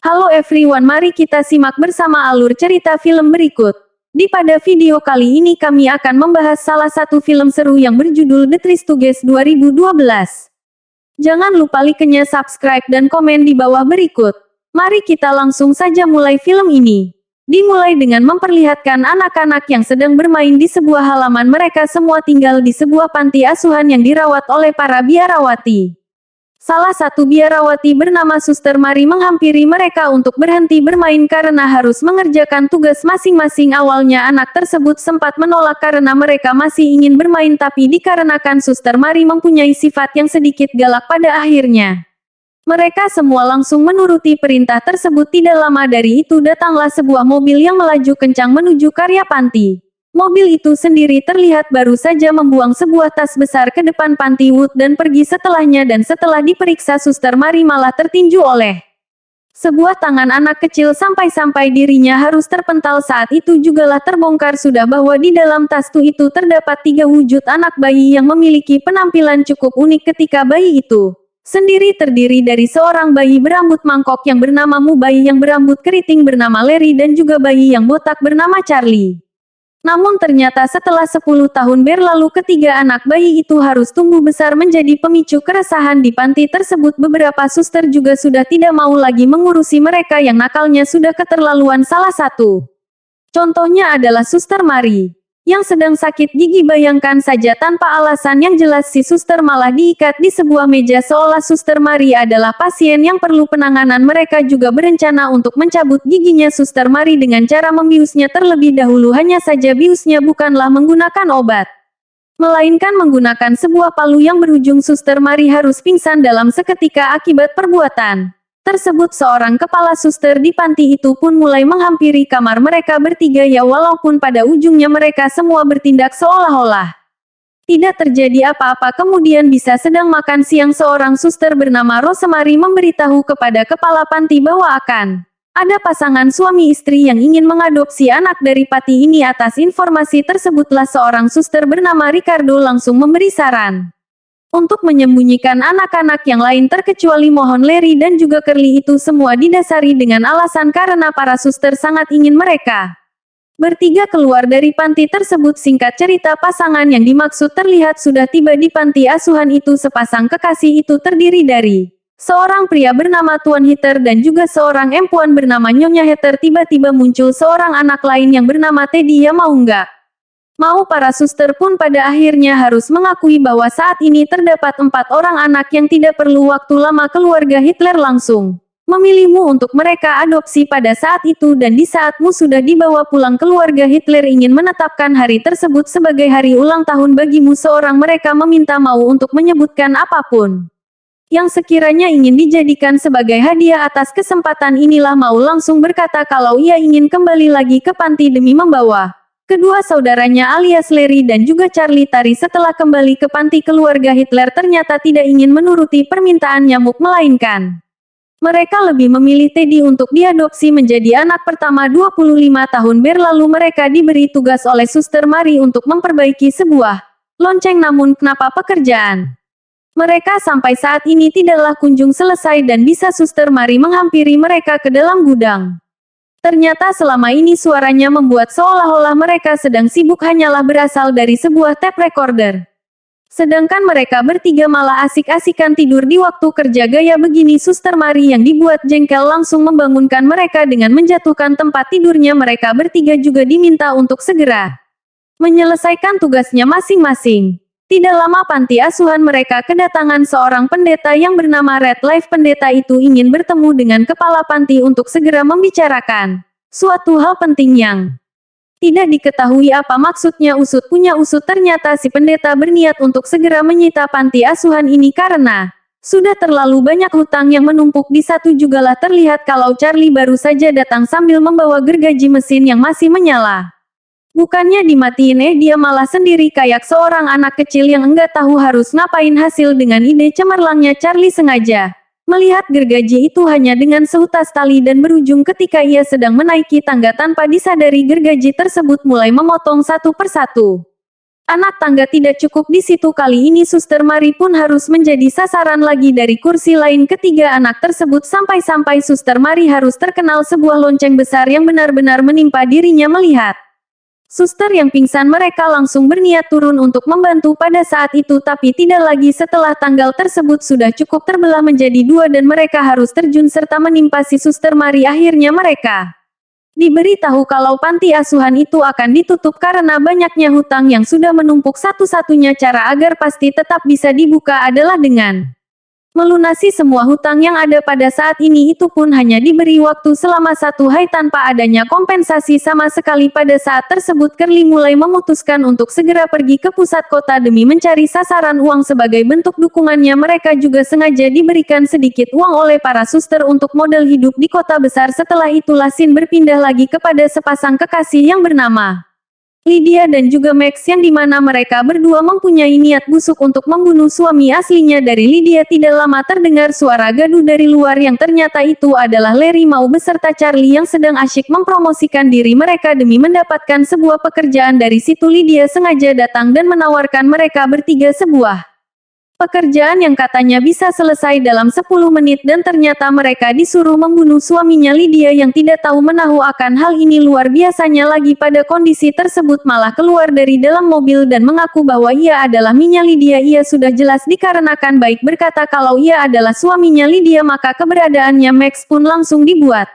Halo everyone, mari kita simak bersama alur cerita film berikut. Pada video kali ini kami akan membahas salah satu film seru yang berjudul The Trick to Guess 2012. Jangan lupa like-nya, subscribe dan komen di bawah berikut. Mari kita langsung saja mulai film ini. Dimulai dengan memperlihatkan anak-anak yang sedang bermain di sebuah halaman. Mereka semua tinggal di sebuah panti asuhan yang dirawat oleh para biarawati. Salah satu biarawati bernama Suster Mari menghampiri mereka untuk berhenti bermain karena harus mengerjakan tugas masing-masing. Awalnya anak tersebut sempat menolak karena mereka masih ingin bermain, tapi dikarenakan Suster Mari mempunyai sifat yang sedikit galak, pada akhirnya mereka semua langsung menuruti perintah tersebut. Tidak lama dari itu datanglah sebuah mobil yang melaju kencang menuju area panti. Mobil itu sendiri terlihat baru saja membuang sebuah tas besar ke depan panti Wood dan pergi setelahnya, dan setelah diperiksa Suster Mari malah tertinju oleh sebuah tangan anak kecil sampai-sampai dirinya harus terpental. Saat itu jugalah terbongkar sudah bahwa di dalam tas itu terdapat 3 wujud anak bayi yang memiliki penampilan cukup unik. Ketika bayi itu sendiri terdiri dari seorang bayi berambut mangkok yang bernama Mu, bayi yang berambut keriting bernama Larry, dan juga bayi yang botak bernama Charlie. Namun ternyata setelah 10 tahun berlalu, ketiga anak bayi itu harus tumbuh besar menjadi pemicu keresahan di panti tersebut. Beberapa suster juga sudah tidak mau lagi mengurusi mereka yang nakalnya sudah keterlaluan. Salah satu contohnya adalah Suster Mari yang sedang sakit gigi. Bayangkan saja, tanpa alasan yang jelas si suster malah diikat di sebuah meja seolah Suster Mari adalah pasien yang perlu penanganan. Mereka juga berencana untuk mencabut giginya Suster Mari dengan cara membiusnya terlebih dahulu. Hanya saja biusnya bukanlah menggunakan obat, melainkan menggunakan sebuah palu yang berujung. Suster Mari harus pingsan dalam seketika akibat perbuatan tersebut. Seorang kepala suster di panti itu pun mulai menghampiri kamar mereka bertiga, ya walaupun pada ujungnya mereka semua bertindak seolah-olah tidak terjadi apa-apa. Kemudian bisa sedang makan siang, seorang suster bernama Rosemary memberitahu kepada kepala panti bahwa akan ada pasangan suami istri yang ingin mengadopsi anak dari panti ini. Atas informasi tersebutlah seorang suster bernama Ricardo langsung memberi saran untuk menyembunyikan anak-anak yang lain terkecuali mohon Larry dan juga Curly. Itu semua didasari dengan alasan karena para suster sangat ingin mereka bertiga keluar dari panti tersebut. Singkat cerita, pasangan yang dimaksud terlihat sudah tiba di panti asuhan itu. Sepasang kekasih itu terdiri dari seorang pria bernama Tuan Heather dan juga seorang empuan bernama Nyonya Heather. Tiba-tiba muncul seorang anak lain yang bernama Teddy. Ya mau nggak mau, para suster pun pada akhirnya harus mengakui bahwa saat ini terdapat 4 orang anak yang tidak perlu waktu lama. Keluarga Hitler langsung memilihmu untuk mereka adopsi pada saat itu, dan di saatmu sudah dibawa pulang, keluarga Hitler ingin menetapkan hari tersebut sebagai hari ulang tahun bagimu. Seorang mereka meminta mau untuk menyebutkan apapun yang sekiranya ingin dijadikan sebagai hadiah. Atas kesempatan inilah Mau langsung berkata kalau ia ingin kembali lagi ke panti demi membawa kedua saudaranya alias Larry dan juga Charlie Tari. Setelah kembali ke panti, keluarga Hitler ternyata tidak ingin menuruti permintaan nyamuk, melainkan mereka lebih memilih Teddy untuk diadopsi menjadi anak pertama. 25 tahun berlalu mereka diberi tugas oleh Suster Mari untuk memperbaiki sebuah lonceng, namun kenapa pekerjaan mereka sampai saat ini tidaklah kunjung selesai dan bisa Suster Mari menghampiri mereka ke dalam gudang. Ternyata selama ini suaranya membuat seolah-olah mereka sedang sibuk hanyalah berasal dari sebuah tape recorder. Sedangkan mereka bertiga malah asik-asikan tidur di waktu kerja. Gaya begini Suster Mari yang dibuat jengkel langsung membangunkan mereka dengan menjatuhkan tempat tidurnya. Mereka bertiga juga diminta untuk segera menyelesaikan tugasnya masing-masing. Tidak lama panti asuhan mereka kedatangan seorang pendeta yang bernama Red Life. Pendeta itu ingin bertemu dengan kepala panti untuk segera membicarakan suatu hal penting yang tidak diketahui apa maksudnya. Usut punya usut, ternyata si pendeta berniat untuk segera menyita panti asuhan ini karena sudah terlalu banyak hutang yang menumpuk. Di satu jugalah terlihat kalau Charlie baru saja datang sambil membawa gergaji mesin yang masih menyala. Bukannya dimatiin, dia malah sendiri kayak seorang anak kecil yang enggak tahu harus ngapain. Hasil dengan ide cemerlangnya Charlie sengaja melihat gergaji itu hanya dengan sehutas tali dan berujung ketika ia sedang menaiki tangga. Tanpa disadari gergaji tersebut mulai memotong satu persatu Anak tangga tidak cukup di situ, kali ini Suster Mari pun harus menjadi sasaran lagi dari kursi lain ketiga anak tersebut, sampai-sampai Suster Mari harus terkenal sebuah lonceng besar yang benar-benar menimpa dirinya melihat suster yang pingsan. Mereka langsung berniat turun untuk membantu pada saat itu, tapi tidak lagi setelah tanggal tersebut sudah cukup terbelah menjadi dua dan mereka harus terjun serta menimpa si Suster Mari. Akhirnya mereka diberitahu kalau panti asuhan itu akan ditutup karena banyaknya hutang yang sudah menumpuk. Satu-satunya cara agar pasti tetap bisa dibuka adalah dengan melunasi semua hutang yang ada pada saat ini. Itu pun hanya diberi waktu selama 1 hari tanpa adanya kompensasi sama sekali. Pada saat tersebut Curly mulai memutuskan untuk segera pergi ke pusat kota demi mencari sasaran uang. Sebagai bentuk dukungannya, mereka juga sengaja diberikan sedikit uang oleh para suster untuk modal hidup di kota besar. Setelah itulah scene berpindah lagi kepada sepasang kekasih yang bernama Lydia dan juga Max, yang dimana mereka berdua mempunyai niat busuk untuk membunuh suami aslinya dari Lydia. Tidak lama terdengar suara gaduh dari luar yang ternyata itu adalah Larry Mau beserta Charlie yang sedang asyik mempromosikan diri mereka demi mendapatkan sebuah pekerjaan. Dari situ Lydia sengaja datang dan menawarkan mereka bertiga sebuah pekerjaan yang katanya bisa selesai dalam 10 menit dan ternyata mereka disuruh membunuh suaminya Lydia yang tidak tahu menahu akan hal ini. Luar biasanya lagi, pada kondisi tersebut malah keluar dari dalam mobil dan mengaku bahwa ia adalah Minya Lydia. Ia sudah jelas dikarenakan baik berkata kalau ia adalah suaminya Lydia, maka keberadaannya Max pun langsung dibuat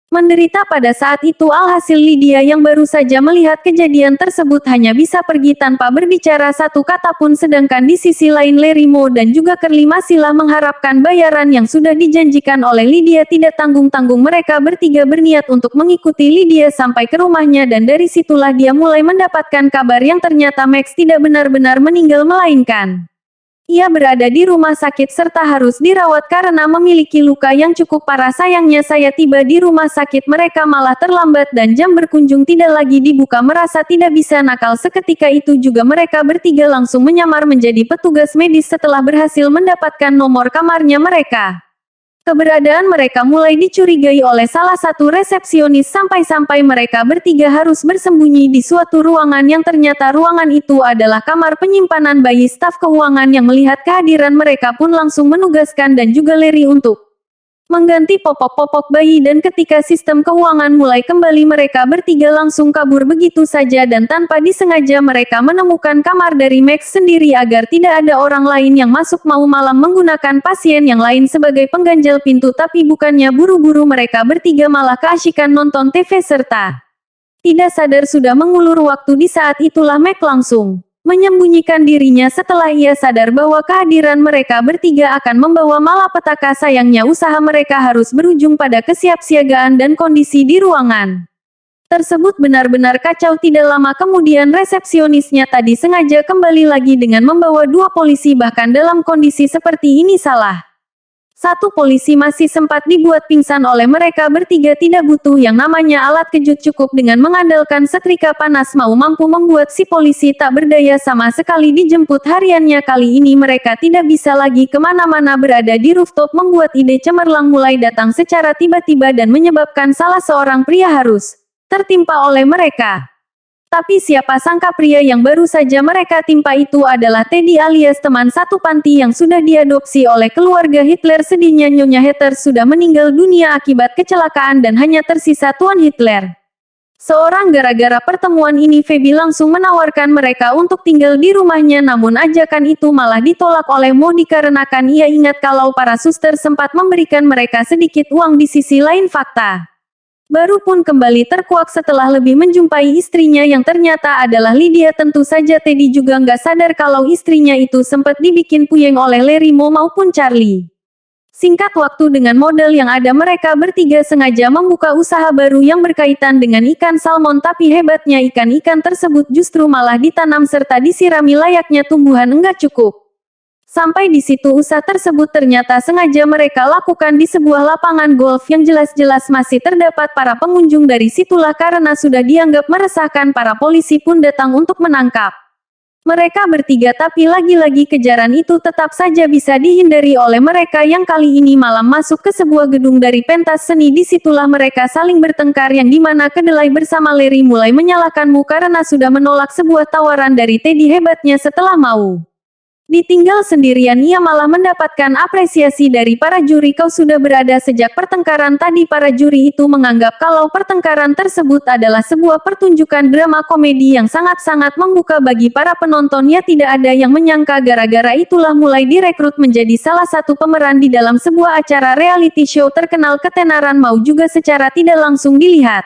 menderita pada saat itu. Alhasil Lydia yang baru saja melihat kejadian tersebut hanya bisa pergi tanpa berbicara satu kata pun, sedangkan di sisi lain Larry Mo dan juga Curly masihlah mengharapkan bayaran yang sudah dijanjikan oleh Lydia. Tidak tanggung-tanggung mereka bertiga berniat untuk mengikuti Lydia sampai ke rumahnya dan dari situlah dia mulai mendapatkan kabar yang ternyata Max tidak benar-benar meninggal melainkan ia berada di rumah sakit serta harus dirawat karena memiliki luka yang cukup parah. Sayangnya saya tiba di rumah sakit mereka malah terlambat dan jam berkunjung tidak lagi dibuka. Merasa tidak bisa nakal seketika itu juga mereka bertiga langsung menyamar menjadi petugas medis setelah berhasil mendapatkan nomor kamarnya mereka. Keberadaan mereka mulai dicurigai oleh salah satu resepsionis sampai-sampai mereka bertiga harus bersembunyi di suatu ruangan yang ternyata ruangan itu adalah kamar penyimpanan bayi. Staf keuangan yang melihat kehadiran mereka pun langsung menugaskan dan juga Larry untuk mengganti popok-popok bayi, dan ketika sistem keuangan mulai kembali mereka bertiga langsung kabur begitu saja dan tanpa disengaja mereka menemukan kamar dari Max sendiri agar tidak ada orang lain yang masuk. Mau malam menggunakan pasien yang lain sebagai pengganjal pintu, tapi bukannya buru-buru mereka bertiga malah keasyikan nonton TV serta tidak sadar sudah mengulur waktu. Di saat itulah Max langsung menyembunyikan dirinya setelah ia sadar bahwa kehadiran mereka bertiga akan membawa malapetaka. Sayangnya usaha mereka harus berujung pada kesiapsiagaan dan kondisi di ruangan tersebut benar-benar kacau. Tidak lama kemudian resepsionisnya tadi sengaja kembali lagi dengan membawa 2 polisi. Bahkan dalam kondisi seperti ini salah satu polisi masih sempat dibuat pingsan oleh mereka bertiga. Tidak butuh yang namanya alat kejut, cukup dengan mengandalkan setrika panas Mau mampu membuat si polisi tak berdaya sama sekali. Dijemput hariannya kali ini mereka tidak bisa lagi kemana-mana, berada di rooftop membuat ide cemerlang mulai datang secara tiba-tiba dan menyebabkan salah seorang pria harus tertimpa oleh mereka. Tapi siapa sangka pria yang baru saja mereka timpa itu adalah Teddy alias teman satu panti yang sudah diadopsi oleh keluarga Hitler. Sedihnya Nyonya Heather sudah meninggal dunia akibat kecelakaan dan hanya tersisa Tuan Hitler seorang. Gara-gara pertemuan ini Feby langsung menawarkan mereka untuk tinggal di rumahnya, namun ajakan itu malah ditolak oleh Mo dikarenakan ia ingat kalau para suster sempat memberikan mereka sedikit uang. Di sisi lain fakta baru pun kembali terkuak setelah lebih menjumpai istrinya yang ternyata adalah Lydia. Tentu saja Teddy juga nggak sadar kalau istrinya itu sempat dibikin puyeng oleh Larry Mo maupun Charlie. Singkat waktu dengan modal yang ada mereka bertiga sengaja membuka usaha baru yang berkaitan dengan ikan salmon, tapi hebatnya ikan-ikan tersebut justru malah ditanam serta disirami layaknya tumbuhan. Enggak cukup sampai di situ, usaha tersebut ternyata sengaja mereka lakukan di sebuah lapangan golf yang jelas-jelas masih terdapat para pengunjung. Dari situlah karena sudah dianggap meresahkan para polisi pun datang untuk menangkap Mereka bertiga, tapi lagi-lagi kejaran itu tetap saja bisa dihindari oleh mereka yang kali ini malam masuk ke sebuah gedung dari pentas seni. Disitulah mereka saling bertengkar yang dimana kedelai bersama Larry mulai menyalahkanmu karena sudah menolak sebuah tawaran dari Teddy. Hebatnya setelah mau ditinggal sendirian ia malah mendapatkan apresiasi dari para juri. Kau sudah berada sejak pertengkaran tadi. Para juri itu menganggap kalau pertengkaran tersebut adalah sebuah pertunjukan drama komedi yang sangat-sangat membuka bagi para penonton. Ya, tidak ada yang menyangka gara-gara itulah mulai direkrut menjadi salah satu pemeran di dalam sebuah acara reality show terkenal. Ketenaran mau juga secara tidak langsung dilihat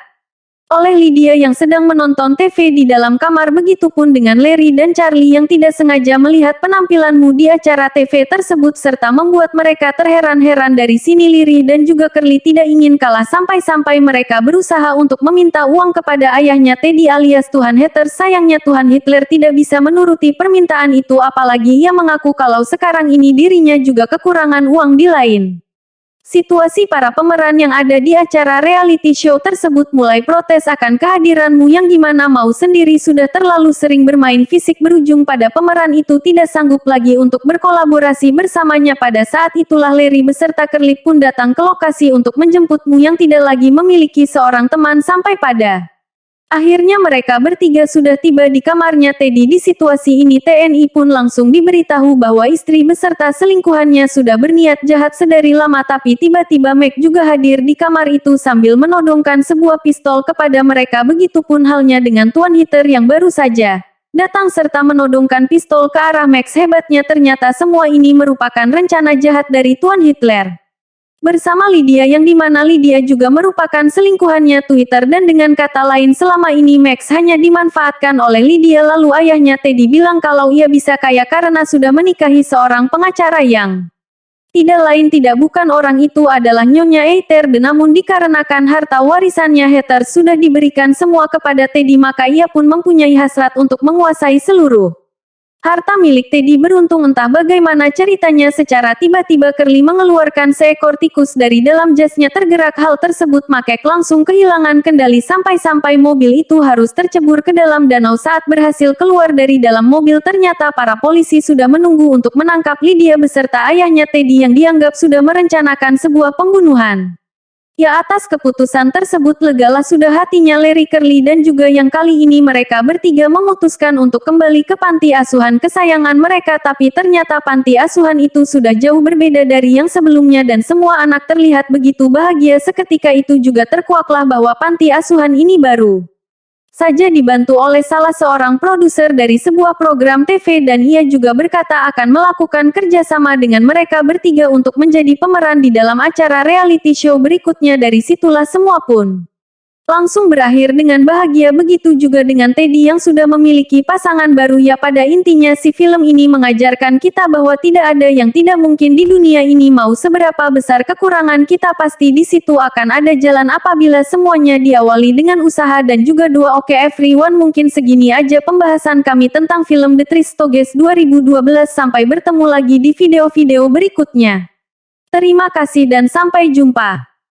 oleh Lydia yang sedang menonton TV di dalam kamar. Begitupun dengan Larry dan Charlie yang tidak sengaja melihat penampilanmu di acara TV tersebut serta membuat mereka terheran-heran. Dari sini Larry dan juga Curly tidak ingin kalah sampai-sampai mereka berusaha untuk meminta uang kepada ayahnya Teddy alias Tuhan Hater. Sayangnya Tuhan Hitler tidak bisa menuruti permintaan itu, apalagi ia mengaku kalau sekarang ini dirinya juga kekurangan uang. Di lain situasi, para pemeran yang ada di acara reality show tersebut mulai protes akan kehadiranmu yang dimana mau sendiri sudah terlalu sering bermain fisik. Berujung pada pemeran itu tidak sanggup lagi untuk berkolaborasi bersamanya. Pada saat itulah Larry beserta Curly pun datang ke lokasi untuk menjemputmu yang tidak lagi memiliki seorang teman. Sampai pada akhirnya mereka bertiga sudah tiba di kamarnya Teddy. Di situasi ini TNI pun langsung diberitahu bahwa istri beserta selingkuhannya sudah berniat jahat sedari lama. Tapi tiba-tiba Meg juga hadir di kamar itu sambil menodongkan sebuah pistol kepada mereka. Begitupun halnya dengan Tuan Hater yang baru saja datang serta menodongkan pistol ke arah Max. Hebatnya ternyata semua ini merupakan rencana jahat dari Tuan Hitler bersama Lydia yang dimana Lydia juga merupakan selingkuhannya Twitter. Dan dengan kata lain, selama ini Max hanya dimanfaatkan oleh Lydia. Lalu ayahnya Teddy bilang kalau ia bisa kaya karena sudah menikahi seorang pengacara yang tidak lain tidak bukan orang itu adalah Nyonya Eiter. Namun dikarenakan harta warisannya Hater sudah diberikan semua kepada Teddy, maka ia pun mempunyai hasrat untuk menguasai seluruh harta milik Teddy. Beruntung entah bagaimana ceritanya secara tiba-tiba Curly mengeluarkan seekor tikus dari dalam jasnya. Tergerak hal tersebut Max langsung kehilangan kendali sampai-sampai mobil itu harus tercebur ke dalam danau. Saat berhasil keluar dari dalam mobil ternyata para polisi sudah menunggu untuk menangkap Lydia beserta ayahnya Teddy yang dianggap sudah merencanakan sebuah pembunuhan. Ya, atas keputusan tersebut legalah sudah hatinya Larry, Curly dan juga yang kali ini mereka bertiga memutuskan untuk kembali ke panti asuhan kesayangan mereka. Tapi ternyata panti asuhan itu sudah jauh berbeda dari yang sebelumnya dan semua anak terlihat begitu bahagia. Seketika itu juga terkuaklah bahwa panti asuhan ini baru saja dibantu oleh salah seorang produser dari sebuah program TV dan ia juga berkata akan melakukan kerjasama dengan mereka bertiga untuk menjadi pemeran di dalam acara reality show berikutnya. Dari situlah semua pun langsung berakhir dengan bahagia. Begitu juga dengan Teddy yang sudah memiliki pasangan baru. Ya, pada intinya si film ini mengajarkan kita bahwa tidak ada yang tidak mungkin di dunia ini. Mau seberapa besar kekurangan kita, pasti di situ akan ada jalan apabila semuanya diawali dengan usaha dan juga doa. Oke everyone, mungkin segini aja pembahasan kami tentang film The Three Stooges 2012. Sampai bertemu lagi di video-video berikutnya. Terima kasih dan sampai jumpa.